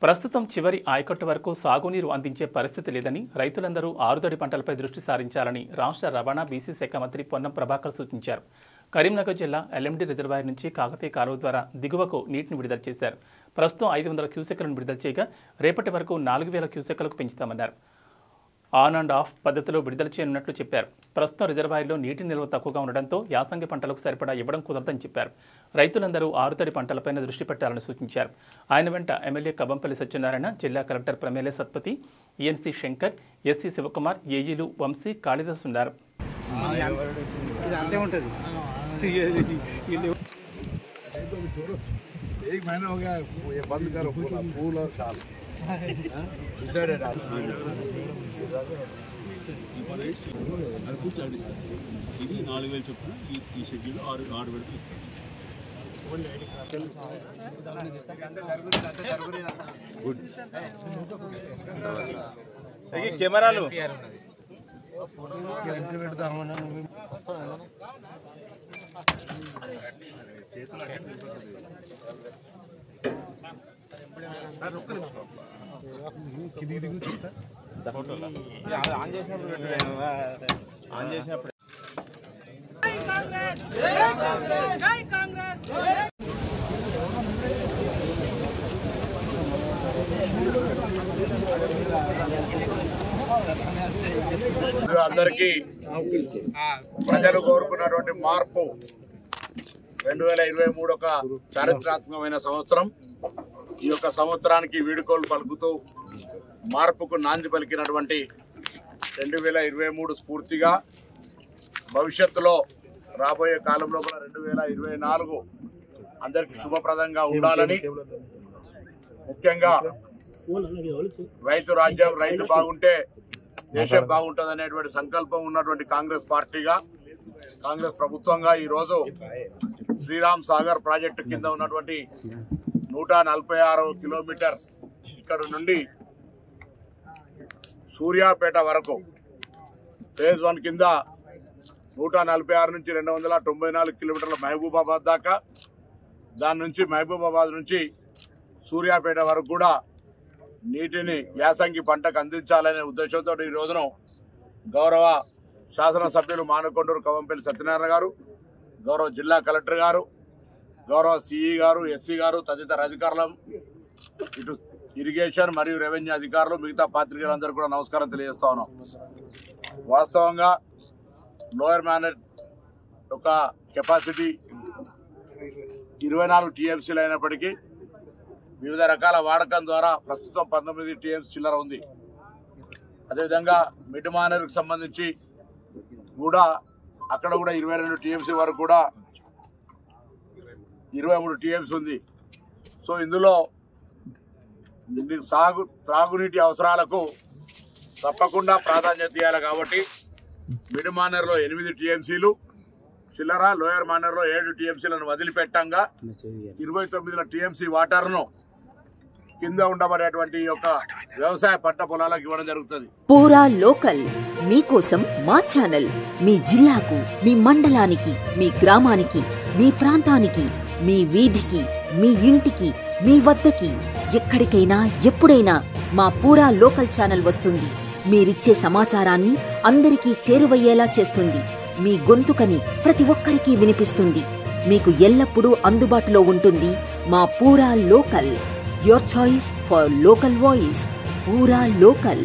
ప్రస్తుతం చివరి ఆయకట్టు వరకు సాగునీరు అందించే పరిస్థితి లేదని రైతులందరూ ఆరుతడి పంటలపై దృష్టి సారించాలని రాష్ట్ర రవాణా బీసీ శాఖ మంత్రి పొన్నం ప్రభాకర్ సూచించారు. కరీంనగర్ జిల్లా ఎల్ఎండి రిజర్వాయర్ నుంచి కాకతీయ కాలువ ద్వారా దిగువకు నీటిని విడుదల చేశారు. ప్రస్తుతం 500 క్యూసెక్లను విడుదల చేయగా రేపటి వరకు 4000 క్యూసెక్లకు పెంచుతామన్నారు. ఆన్ అండ్ ఆఫ్ పద్ధతిలో విడుదల చేయనున్నట్లు చెప్పారు. ప్రస్తుతం రిజర్వాయర్లో నీటి నిల్వ తక్కువగా ఉండడంతో యాసంగి పంటలకు సరిపడా ఇవ్వడం కుదరదని చెప్పారు. రైతులందరూ ఆరుతడి పంటలపైన దృష్టి పెట్టాలని సూచించారు. ఆయన వెంట ఎమ్మెల్యే కబంపల్లి సత్యనారాయణ, జిల్లా collector Pramila Satpathy, ENC Shankar, SE Shivakumar, ఏఈలు వంశీ, కాళిదాస్ ఉన్నారు. एक महीना हो गया ये बंद करो फूल और शाल डिसाइडेड ఇది 4000 చొప్పున ఈ షెడ్యూల్ 6 విడతలు ఇస్తాం. గుడ్ కెమెరాలు ఆన్ చేసినప్పుడు అందరికీ ప్రజలు కోరుకున్నటువంటి మార్పు 2023 ఒక చారిత్రాత్మకమైన సంవత్సరం. ఈ యొక్క సంవత్సరానికి వీడుకోలు పలుకుతూ మార్పుకు నాంది పలికినటువంటి 2023 స్ఫూర్తిగా భవిష్యత్తులో రాబోయే కాలంలో 2024 అందరికీ శుభప్రదంగా ఉండాలని, ముఖ్యంగా రైతు రాజ్యం, రైతు బాగుంటే దేశం బాగుంటుంది అనేటువంటి సంకల్పం ఉన్నటువంటి కాంగ్రెస్ పార్టీగా, కాంగ్రెస్ ప్రభుత్వంగా ఈరోజు శ్రీరామ్ సాగర్ ప్రాజెక్టు కింద ఉన్నటువంటి 146 కిలోమీటర్ ఇక్కడ నుండి సూర్యాపేట వరకు ఫేజ్ 1 కింద 146 నుంచి 294 కిలోమీటర్ల మహబూబాబాద్ దాకా, దాని నుంచి మహబూబాబాద్ నుంచి సూర్యాపేట వరకు కూడా నీటిని యాసంగి పంటకు అందించాలనే ఉద్దేశంతో ఈ రోజున గౌరవ శాసనసభ్యులు మానకొండూరు కవంపల్లి సత్యనారాయణ గారు, గౌరవ జిల్లా కలెక్టర్ గారు, గౌరవ సిఈ గారు, ఎస్సీ గారు తదితర అధికారులు, ఇటు ఇరిగేషన్ మరియు రెవెన్యూ అధికారులు, మిగతా పాత్రికేయులందరూ కూడా నమస్కారం తెలియజేస్తా ఉన్నాం. వాస్తవంగా లోయర్ మేనర్ యొక్క కెపాసిటీ 24 టీఎంసీలు అయినప్పటికీ వివిధ రకాల వాడకం ద్వారా ప్రస్తుతం 19 టీఎంసీ చిల్లర ఉంది. అదేవిధంగా మిడ్ మానర్కి సంబంధించి కూడా అక్కడ కూడా 22 టీఎంసీ వరకు కూడా 23 టీఎంసీ ఉంది. సో ఇందులో త్రాగునీటి అవసరాలకు తప్పకుండా ప్రాధాన్యత ఇవ్వాలి కాబట్టి మిడ్ మానర్లో 8 టీఎంసీలు చిల్లర, లోయర్ మానర్లో 7 టీఎంసీలను వదిలిపెట్టంగా 29 టీఎంసీ వాటర్ను కింద ఉండబడేటువంటి యొక్క వ్యవసాయ పంట పొలాలకు ఇవ్వడం జరుగుతుంది. పూరా లోకల్ మీకోసం మా ఛానల్ మీ జిల్లాకు, మీ మండలానికి, మీ గ్రామానికి, మీ ప్రాంతానికి, మీ వీధికి, మీ ఇంటికి, మీ వద్దకి, ఎక్కడికైనా ఎప్పుడైనా మా పూరా లోకల్ ఛానల్ వస్తుంది. మీరిచ్చే సమాచారాన్ని అందరికీ చేరువయ్యేలా చేస్తుంది. మీ గొంతుకని ప్రతి ఒక్కరికి వినిపిస్తుంది. మీకు ఎల్లప్పుడూ అందుబాటులో ఉంటుంది మా పూరా local. Your choice for local voice. Pura Local.